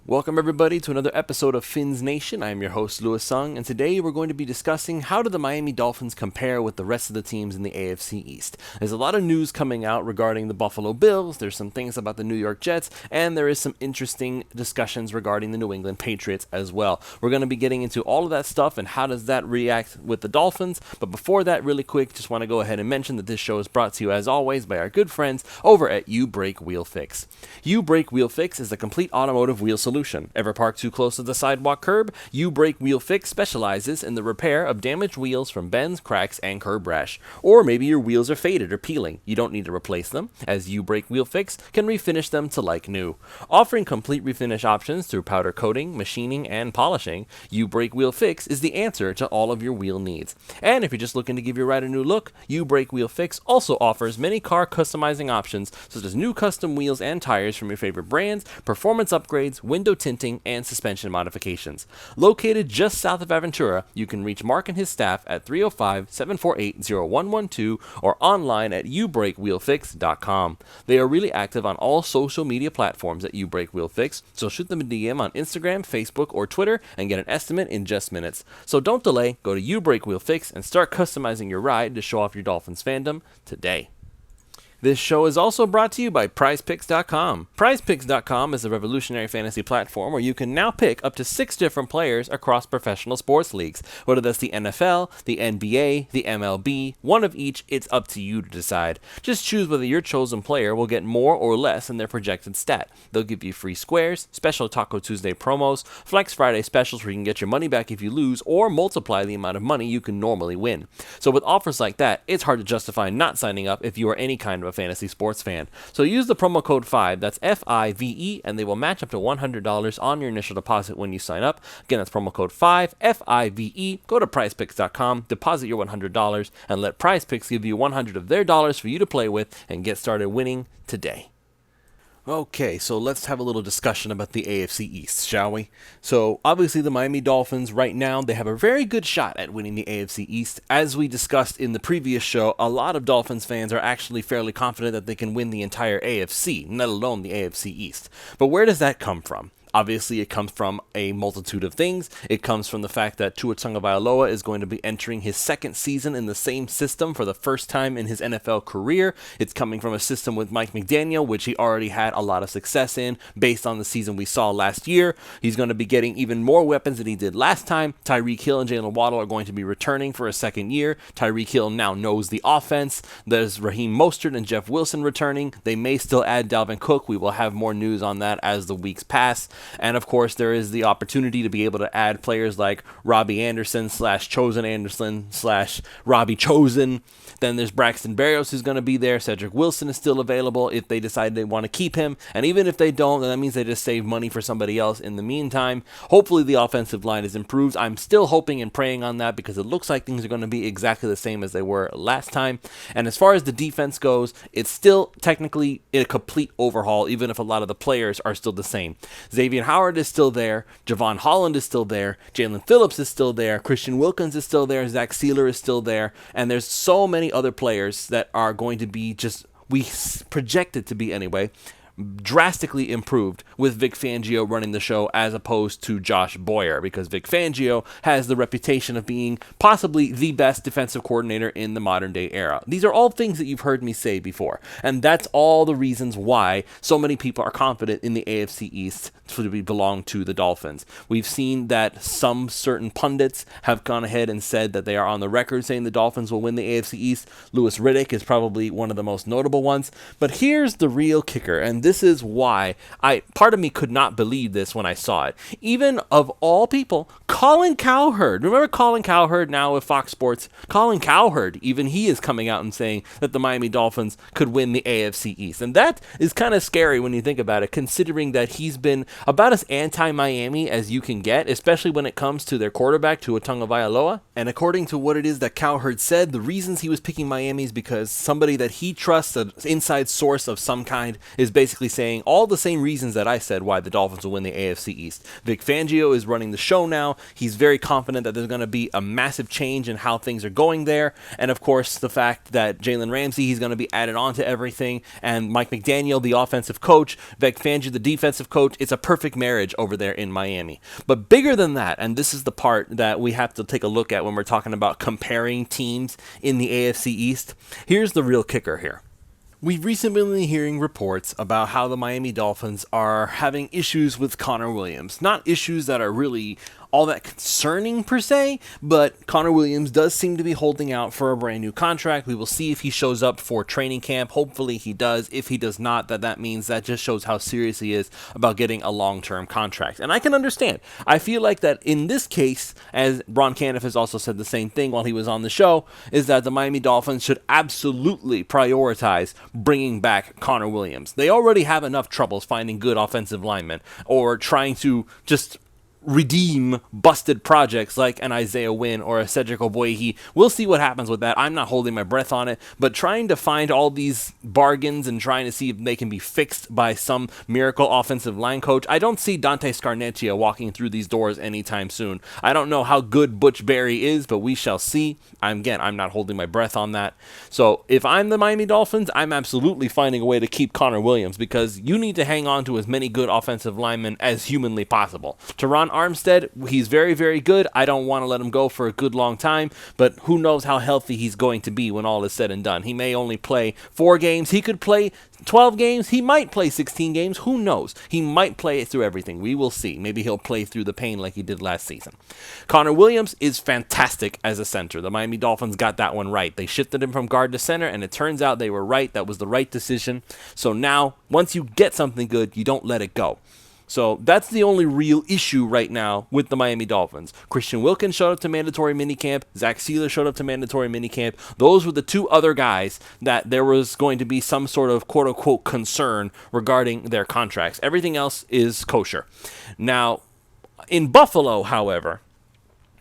Welcome everybody to another episode of Fins Nation. I am your host Louis Sung, and today we're going to be discussing how do the Miami Dolphins compare with the rest of the teams in the AFC East. There's a lot of news coming out regarding the Buffalo Bills, there's some things about the New York Jets, and there is some interesting discussions regarding the New England Patriots as well. We're going to be getting into all of that stuff and how does that react with the Dolphins, but before that, really quick, just want to go ahead and mention that this show is brought to you as always by our good friends over at You Brake Wheel Fix. You Brake Wheel Fix is a complete automotive wheel solution. Ever parked too close to the sidewalk curb? You Brake Wheel Fix specializes in the repair of damaged wheels from bends, cracks, and curb rash. Or maybe your wheels are faded or peeling. You don't need to replace them, as You Brake Wheel Fix can refinish them to like new. Offering complete refinish options through powder coating, machining, and polishing, You Brake Wheel Fix is the answer to all of your wheel needs. And if you're just looking to give your ride a new look, You Brake Wheel Fix also offers many car customizing options such as new custom wheels and tires from your favorite brands, performance upgrades, window tinting, and suspension modifications. Located just south of Aventura, you can reach Mark and his staff at 305-748-0112 or online at youbrakewheelfix.com. They are really active on all social media platforms at You Brake Wheel Fix, so shoot them a DM on Instagram, Facebook, or Twitter and get an estimate in just minutes. So don't delay, go to You Brake Wheel Fix and start customizing your ride to show off your Dolphins fandom today. This show is also brought to you by PrizePicks.com. PrizePicks.com is a revolutionary fantasy platform where you can now pick up to 6 different players across professional sports leagues. Whether that's the NFL, the NBA, the MLB, one of each, it's up to you to decide. Just choose whether your chosen player will get more or less than their projected stat. They'll give you free squares, special Taco Tuesday promos, Flex Friday specials where you can get your money back if you lose, or multiply the amount of money you can normally win. So with offers like that, it's hard to justify not signing up if you are any kind of a fantasy sports fan. So use the promo code 5, that's FIVE, and they will match up to $100 on your initial deposit when you sign up. Again, that's promo code 5, FIVE. Go to prizepicks.com, deposit your $100, and let PrizePicks give you $100 of their dollars for you to play with and get started winning today. Okay, so let's have a little discussion about the AFC East, shall we? So, obviously the Miami Dolphins, right now, they have a very good shot at winning the AFC East. As we discussed in the previous show, a lot of Dolphins fans are actually fairly confident that they can win the entire AFC, let alone the AFC East. But where does that come from? Obviously, it comes from a multitude of things. It comes from the fact that Tua Tagovailoa is going to be entering his second season in the same system for the first time in his NFL career. It's coming from a system with Mike McDaniel, which he already had a lot of success in based on the season we saw last year. He's going to be getting even more weapons than he did last time. Tyreek Hill and Jalen Waddle are going to be returning for a second year. Tyreek Hill now knows the offense. There's Raheem Mostert and Jeff Wilson returning. They may still add Dalvin Cook. We will have more news on that as the weeks pass. And of course, there is the opportunity to be able to add players like Robbie Anderson / Chosen Anderson / Robbie Chosen. Then there's Braxton Berrios who's going to be there. Cedric Wilson is still available if they decide they want to keep him. And even if they don't, then that means they just save money for somebody else in the meantime. Hopefully the offensive line is improved. I'm still hoping and praying on that because it looks like things are going to be exactly the same as they were last time. And as far as the defense goes, it's still technically a complete overhaul, even if a lot of the players are still the same. Xavier Howard is still there. Javon Holland is still there. Jalen Phillips is still there. Christian Wilkins is still there. Zach Sealer is still there. And there's so many other players that are going to be we projected to be anyway, drastically improved with Vic Fangio running the show as opposed to Josh Boyer, because Vic Fangio has the reputation of being possibly the best defensive coordinator in the modern day era. These are all things that you've heard me say before, and that's all the reasons why so many people are confident in the AFC East to belong to the Dolphins. We've seen that some certain pundits have gone ahead and said that they are on the record saying the Dolphins will win the AFC East. Louis Riddick is probably one of the most notable ones, but here's the real kicker, and this is why part of me could not believe this when I saw it. Even of all people, Colin Cowherd. Remember Colin Cowherd now with Fox Sports? Colin Cowherd, even he is coming out and saying that the Miami Dolphins could win the AFC East. And that is kind of scary when you think about it, considering that he's been about as anti-Miami as you can get, especially when it comes to their quarterback, Tua Tagovailoa. And according to what it is that Cowherd said, the reasons he was picking Miami is because somebody that he trusts, an inside source of some kind, is basically saying all the same reasons that I said why the Dolphins will win the AFC East. Vic Fangio is running the show now. He's very confident that there's going to be a massive change in how things are going there. And of course, the fact that Jalen Ramsey, he's going to be added on to everything. And Mike McDaniel, the offensive coach, Vic Fangio, the defensive coach, it's a perfect marriage over there in Miami. But bigger than that, and this is the part that we have to take a look at when we're talking about comparing teams in the AFC East, here's the real kicker here. We've recently been hearing reports about how the Miami Dolphins are having issues with Connor Williams. Not issues that are really all that concerning per se, but Connor Williams does seem to be holding out for a brand new contract. We will see if he shows up for training camp. Hopefully he does. If he does not, that means that just shows how serious he is about getting a long-term contract. And I can understand. I feel like that in this case, as Ron Caniff has also said the same thing while he was on the show, is that the Miami Dolphins should absolutely prioritize bringing back Connor Williams. They already have enough troubles finding good offensive linemen or trying to just redeem busted projects like an Isaiah Wynn or a Cedric Ogbuehi. We'll see what happens with that. I'm not holding my breath on it, but trying to find all these bargains and trying to see if they can be fixed by some miracle offensive line coach. I don't see Dante Scarnecchia walking through these doors anytime soon. I don't know how good Butch Barry is, but we shall see. I'm not holding my breath on that. So if I'm the Miami Dolphins, I'm absolutely finding a way to keep Connor Williams because you need to hang on to as many good offensive linemen as humanly possible. Teron Armstead, he's very, very good. I don't want to let him go for a good long time, but who knows how healthy he's going to be when all is said and done. He may only play 4 games. He could play 12 games. He might play 16 games. Who knows? He might play it through everything. We will see. Maybe he'll play through the pain like he did last season. Connor Williams is fantastic as a center. The Miami Dolphins got that one right. They shifted him from guard to center, and it turns out they were right. That was the right decision. So now, once you get something good, you don't let it go. So that's the only real issue right now with the Miami Dolphins. Christian Wilkins showed up to mandatory minicamp. Zach Sealer showed up to mandatory minicamp. Those were the 2 other guys that there was going to be some sort of quote-unquote concern regarding their contracts. Everything else is kosher. Now, in Buffalo, however,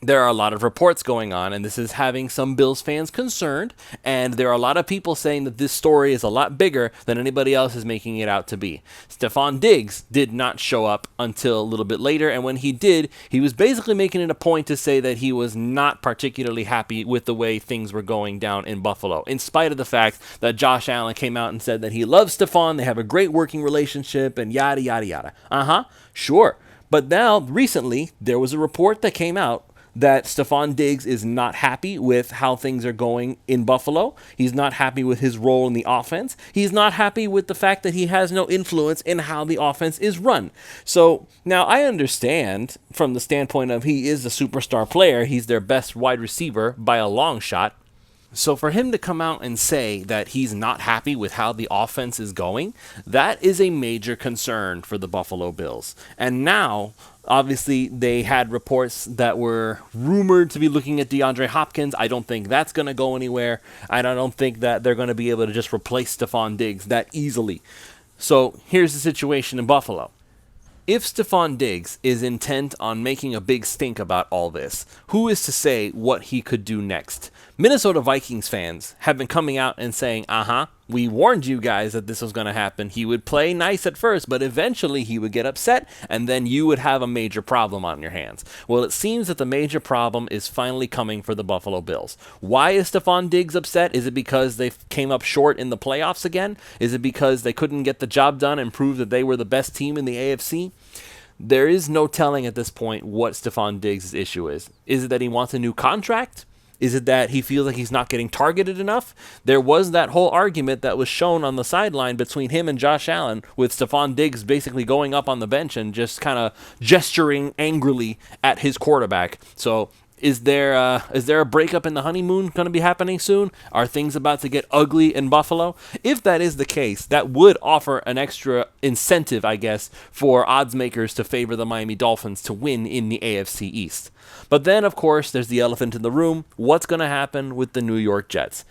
there are a lot of reports going on, and this is having some Bills fans concerned, and there are a lot of people saying that this story is a lot bigger than anybody else is making it out to be. Stephon Diggs did not show up until a little bit later, and when he did, he was basically making it a point to say that he was not particularly happy with the way things were going down in Buffalo, in spite of the fact that Josh Allen came out and said that he loves Stephon, they have a great working relationship, and yada, yada, yada. Sure. But now, recently, there was a report that came out that Stephon Diggs is not happy with how things are going in Buffalo. He's not happy with his role in the offense. He's not happy with the fact that he has no influence in how the offense is run. So now I understand from the standpoint of he is a superstar player. He's their best wide receiver by a long shot. So for him to come out and say that he's not happy with how the offense is going, that is a major concern for the Buffalo Bills. And now, obviously, they had reports that were rumored to be looking at DeAndre Hopkins. I don't think that's going to go anywhere. And I don't think that they're going to be able to just replace Stephon Diggs that easily. So here's the situation in Buffalo. If Stephon Diggs is intent on making a big stink about all this, who is to say what he could do next? Minnesota Vikings fans have been coming out and saying, we warned you guys that this was going to happen. He would play nice at first, but eventually he would get upset, and then you would have a major problem on your hands. Well, it seems that the major problem is finally coming for the Buffalo Bills. Why is Stephon Diggs upset? Is it because they came up short in the playoffs again? Is it because they couldn't get the job done and prove that they were the best team in the AFC? There is no telling at this point what Stephon Diggs' issue is. Is it that he wants a new contract? Is it that he feels like he's not getting targeted enough? There was that whole argument that was shown on the sideline between him and Josh Allen, with Stephon Diggs basically going up on the bench and just kind of gesturing angrily at his quarterback. So is there a breakup in the honeymoon going to be happening soon? Are things about to get ugly in Buffalo? If that is the case, that would offer an extra incentive, I guess, for odds makers to favor the Miami Dolphins to win in the AFC East. But then, of course, there's the elephant in the room. What's going to happen with the New York Jets?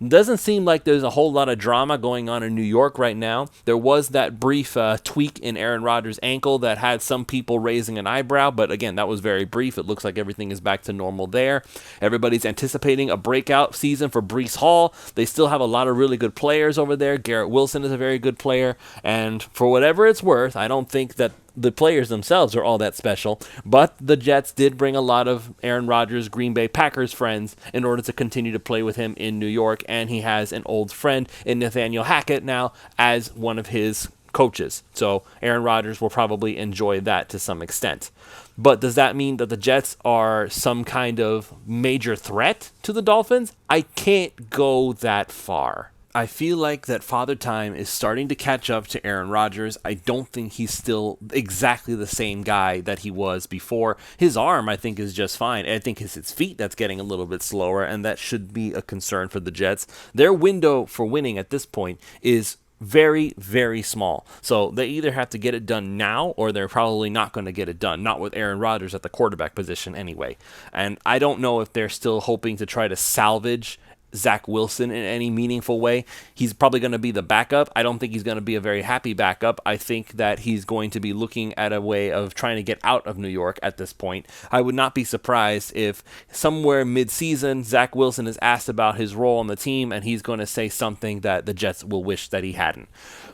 Doesn't seem like there's a whole lot of drama going on in New York right now. There was that brief tweak in Aaron Rodgers' ankle that had some people raising an eyebrow, but again, that was very brief. It looks like everything is back to normal there. Everybody's anticipating a breakout season for Breece Hall. They still have a lot of really good players over there. Garrett Wilson is a very good player, and for whatever it's worth, I don't think that the players themselves are all that special, but the Jets did bring a lot of Aaron Rodgers' Green Bay Packers friends in order to continue to play with him in New York, and he has an old friend in Nathaniel Hackett now as one of his coaches. So Aaron Rodgers will probably enjoy that to some extent. But does that mean that the Jets are some kind of major threat to the Dolphins? I can't go that far. I feel like that Father Time is starting to catch up to Aaron Rodgers. I don't think he's still exactly the same guy that he was before. His arm, I think, is just fine. I think it's his feet that's getting a little bit slower, and that should be a concern for the Jets. Their window for winning at this point is very, very small. So they either have to get it done now, or they're probably not going to get it done. Not with Aaron Rodgers at the quarterback position anyway. And I don't know if they're still hoping to try to salvage Zach Wilson in any meaningful way. He's probably going to be the backup. I don't think he's going to be a very happy backup. I think that he's going to be looking at a way of trying to get out of New York at this point. I would not be surprised if somewhere mid-season Zach Wilson is asked about his role on the team and he's going to say something that the Jets will wish that he hadn't.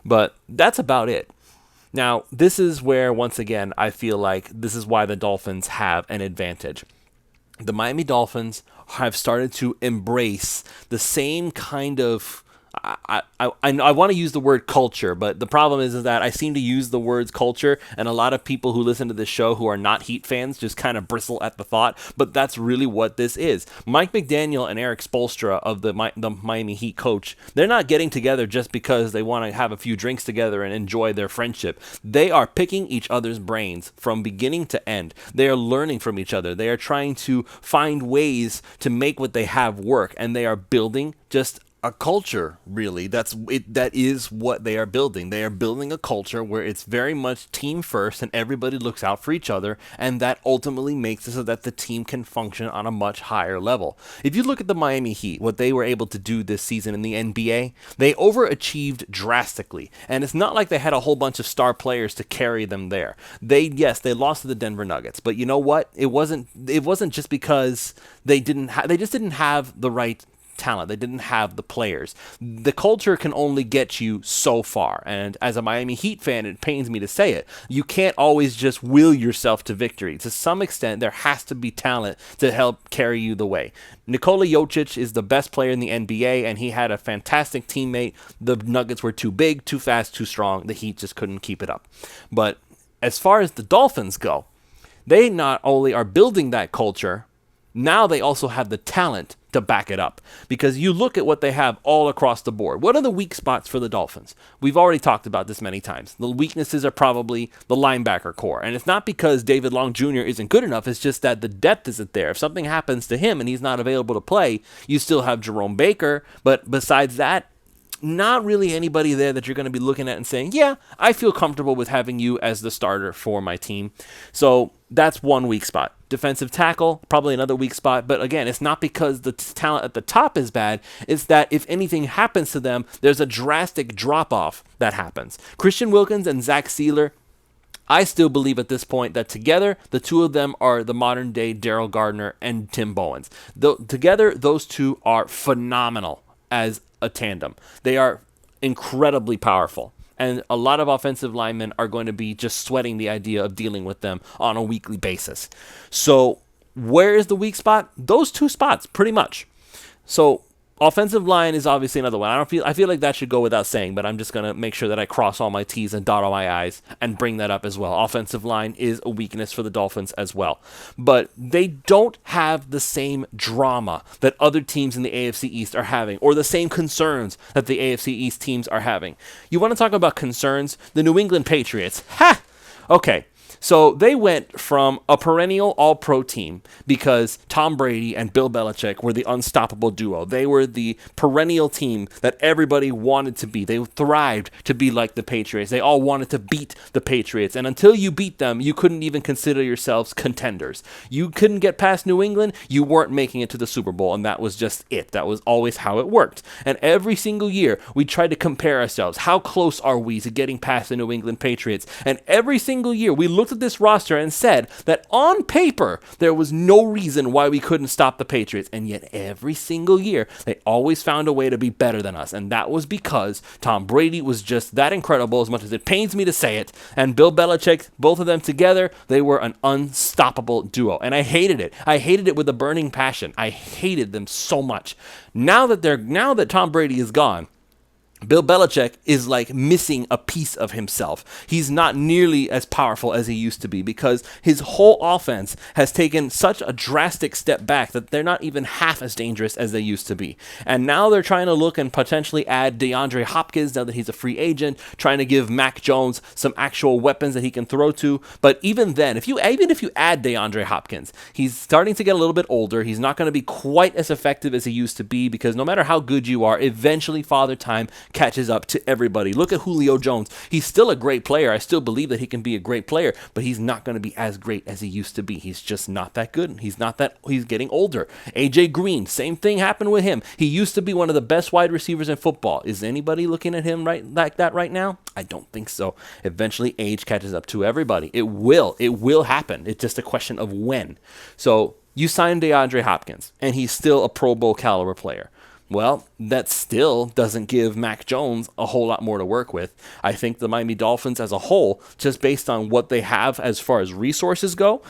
But that's about it. Now, this is where, once again, I feel like this is why the Dolphins have an advantage. The Miami Dolphins have started to embrace the same kind of, I want to use the word culture, but the problem is that I seem to use the words culture, and a lot of people who listen to this show who are not Heat fans just kind of bristle at the thought, but that's really what this is. Mike McDaniel and Eric Spoelstra of the Miami Heat coach, they're not getting together just because they want to have a few drinks together and enjoy their friendship. They are picking each other's brains from beginning to end. They are learning from each other. They are trying to find ways to make what they have work, and they are building just a culture, really. That is what they are building. They are building a culture where it's very much team first and everybody looks out for each other, and that ultimately makes it so that the team can function on a much higher level. If you look at the Miami Heat, what they were able to do this season in the NBA, they overachieved drastically, and it's not like they had a whole bunch of star players to carry them there. They lost to the Denver Nuggets, but you know what? It wasn't just because they just didn't have the right talent. They didn't have the players. The culture can only get you so far, and as a Miami Heat fan, it pains me to say it, you can't always just will yourself to victory. To some extent, there has to be talent to help carry you the way. Nikola Jokic is the best player in the NBA, and he had a fantastic teammate. The Nuggets were too big, too fast, too strong. The Heat just couldn't keep it up. But as far as the Dolphins go, they not only are building that culture, now they also have the talent to back it up, because you look at what they have all across the board. What are the weak spots for the Dolphins? We've already talked about this many times. The weaknesses are probably the linebacker core, and it's not because David Long Jr. isn't good enough, it's just that the depth isn't there. If something happens to him and he's not available to play, you still have Jerome Baker, but besides that, not really anybody there that you're going to be looking at and saying, yeah, I feel comfortable with having you as the starter for my team. So that's one weak spot. Defensive tackle, probably another weak spot. But again, it's not because the talent at the top is bad. It's that if anything happens to them, there's a drastic drop-off that happens. Christian Wilkins and Zach Sealer, I still believe at this point that together, the two of them are the modern-day Daryl Gardner and Tim Bowens. Together, those two are phenomenal as a tandem. They are incredibly powerful, and a lot of offensive linemen are going to be just sweating the idea of dealing with them on a weekly basis. So where is the weak spot? Those two spots, pretty much. So offensive line is obviously another one. I feel like that should go without saying, but I'm just going to make sure that I cross all my T's and dot all my I's and bring that up as well. Offensive line is a weakness for the Dolphins as well. But they don't have the same drama that other teams in the AFC East are having, or the same concerns that the AFC East teams are having. You want to talk about concerns? The New England Patriots. Ha! Okay. So they went from a perennial all-pro team because Tom Brady and Bill Belichick were the unstoppable duo. They were the perennial team that everybody wanted to be. They thrived to be like the Patriots. They all wanted to beat the Patriots. And until you beat them, you couldn't even consider yourselves contenders. You couldn't get past New England. You weren't making it to the Super Bowl. And that was just it. That was always how it worked. And every single year, we tried to compare ourselves. How close are we to getting past the New England Patriots? And every single year, we looked at this roster and said that on paper, there was no reason why we couldn't stop the Patriots. And yet every single year, they always found a way to be better than us. And that was because Tom Brady was just that incredible, as much as it pains me to say it. And Bill Belichick, both of them together, they were an unstoppable duo. And I hated it. I hated it with a burning passion. I hated them so much. Now that Tom Brady is gone, Bill Belichick is like missing a piece of himself. He's not nearly as powerful as he used to be because his whole offense has taken such a drastic step back that they're not even half as dangerous as they used to be. And now they're trying to look and potentially add DeAndre Hopkins now that he's a free agent, trying to give Mac Jones some actual weapons that he can throw to. But even then, if you add DeAndre Hopkins, he's starting to get a little bit older. He's not going to be quite as effective as he used to be because no matter how good you are, eventually Father Time catches up to everybody. Look at Julio Jones. He's still a great player. I still believe that he can be a great player, but he's not going to be as great as he used to be. He's just not that good. He's getting older. AJ Green, same thing happened with him. He used to be one of the best wide receivers in football. Is anybody looking at him like that right now? I don't think so. Eventually age catches up to everybody. It will happen. It's just a question of when. So you signed DeAndre Hopkins and he's still a Pro Bowl caliber player. Well, that still doesn't give Mac Jones a whole lot more to work with. I think the Miami Dolphins as a whole, just based on what they have as far as resources go,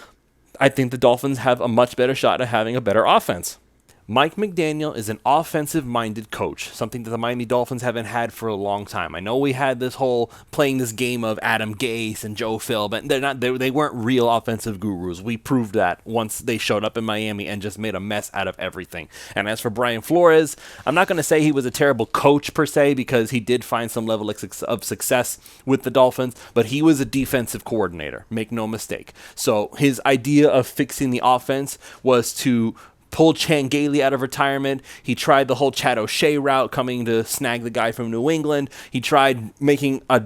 I think the Dolphins have a much better shot at having a better offense. Mike McDaniel is an offensive-minded coach, something that the Miami Dolphins haven't had for a long time. I know we had this whole playing this game of Adam Gase and Joe Phil, but they weren't real offensive gurus. We proved that once they showed up in Miami and just made a mess out of everything. And as for Brian Flores, I'm not going to say he was a terrible coach per se because he did find some level of success with the Dolphins, but he was a defensive coordinator, make no mistake. So his idea of fixing the offense was to pulled Chan Gailey out of retirement. He tried the whole Chad O'Shea route, coming to snag the guy from New England. He tried making a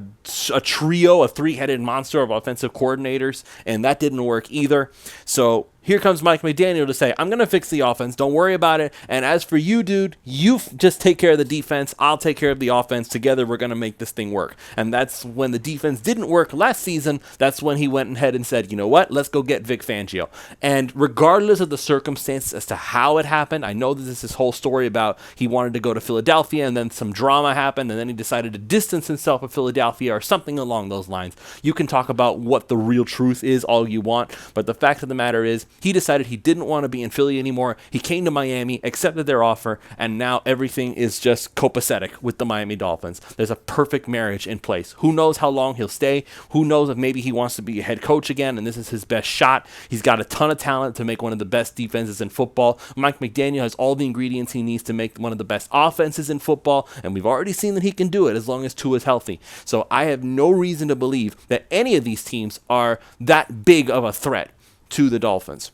trio, a three-headed monster of offensive coordinators, and that didn't work either. So here comes Mike McDaniel to say, I'm going to fix the offense. Don't worry about it. And as for you, dude, you just take care of the defense. I'll take care of the offense. Together, we're going to make this thing work. And that's when the defense didn't work last season. That's when he went ahead and said, you know what? Let's go get Vic Fangio. And regardless of the circumstances as to how it happened, I know that this is this whole story about he wanted to go to Philadelphia and then some drama happened and then he decided to distance himself from Philadelphia or something along those lines. You can talk about what the real truth is all you want, but the fact of the matter is, he decided he didn't want to be in Philly anymore. He came to Miami, accepted their offer, and now everything is just copacetic with the Miami Dolphins. There's a perfect marriage in place. Who knows how long he'll stay? Who knows if maybe he wants to be a head coach again, and this is his best shot. He's got a ton of talent to make one of the best defenses in football. Mike McDaniel has all the ingredients he needs to make one of the best offenses in football, and we've already seen that he can do it as long as Tua is healthy. So I have no reason to believe that any of these teams are that big of a threat to the Dolphins.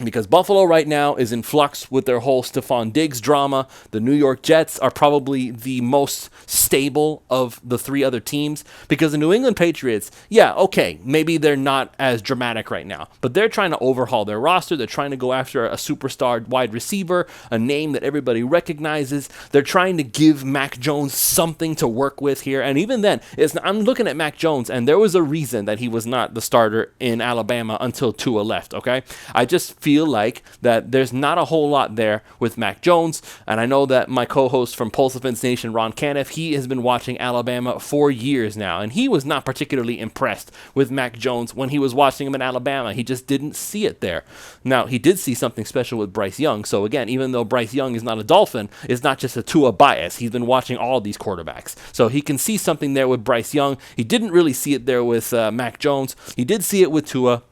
Because Buffalo right now is in flux with their whole Stephon Diggs drama. The New York Jets are probably the most stable of the three other teams. Because the New England Patriots, yeah, okay, maybe they're not as dramatic right now. But they're trying to overhaul their roster. They're trying to go after a superstar wide receiver, a name that everybody recognizes. They're trying to give Mac Jones something to work with here. And even then, I'm looking at Mac Jones, and there was a reason that he was not the starter in Alabama until Tua left, okay? I just feel like that there's not a whole lot there with Mac Jones, and I know that my co-host from Pulse of Vince Nation, Ron Caniff, he has been watching Alabama for years now, and he was not particularly impressed with Mac Jones when he was watching him in Alabama. He just didn't see it there. Now, he did see something special with Bryce Young, so again, even though Bryce Young is not a Dolphin, it's not just a Tua bias. He's been watching all these quarterbacks, so he can see something there with Bryce Young. He didn't really see it there with Mac Jones. He did see it with Tua,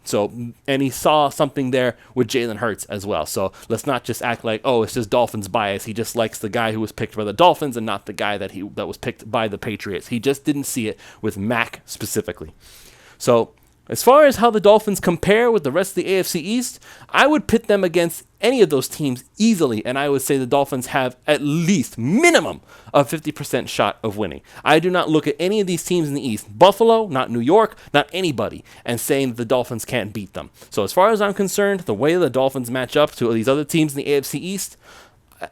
and he saw something there with Jalen Hurts as well. So let's not just act like, oh, it's just Dolphins bias. He just likes the guy who was picked by the Dolphins and not the guy that was picked by the Patriots. He just didn't see it with Mac specifically. So As far as how the Dolphins compare with the rest of the AFC East, I would pit them against any of those teams easily, and I would say the Dolphins have at least minimum a 50% shot of winning. I do not look at any of these teams in the East, Buffalo, not New York, not anybody, and saying that the Dolphins can't beat them. So as far as I'm concerned, the way the Dolphins match up to these other teams in the AFC East,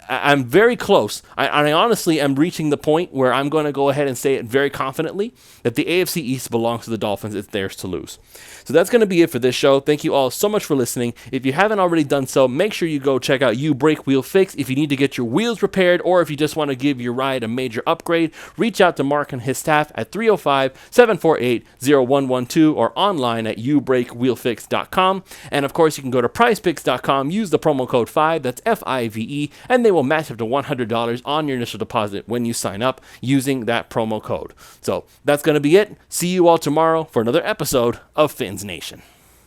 I'm very close. I honestly am reaching the point where I'm going to go ahead and say it very confidently that the AFC East belongs to the Dolphins. It's theirs to lose. So that's going to be it for this show. Thank you all so much for listening. If you haven't already done so, make sure you go check out You Brake Wheel Fix. If you need to get your wheels repaired or if you just want to give your ride a major upgrade, reach out to Mark and his staff at 305-748-0112 or online at youbrakewheelfix.com. And of course, you can go to prizepicks.com, use the promo code 5, that's FIVE, and they will match up to $100 on your initial deposit when you sign up using that promo code. So that's going to be it. See you all tomorrow for another episode of Fins Nation.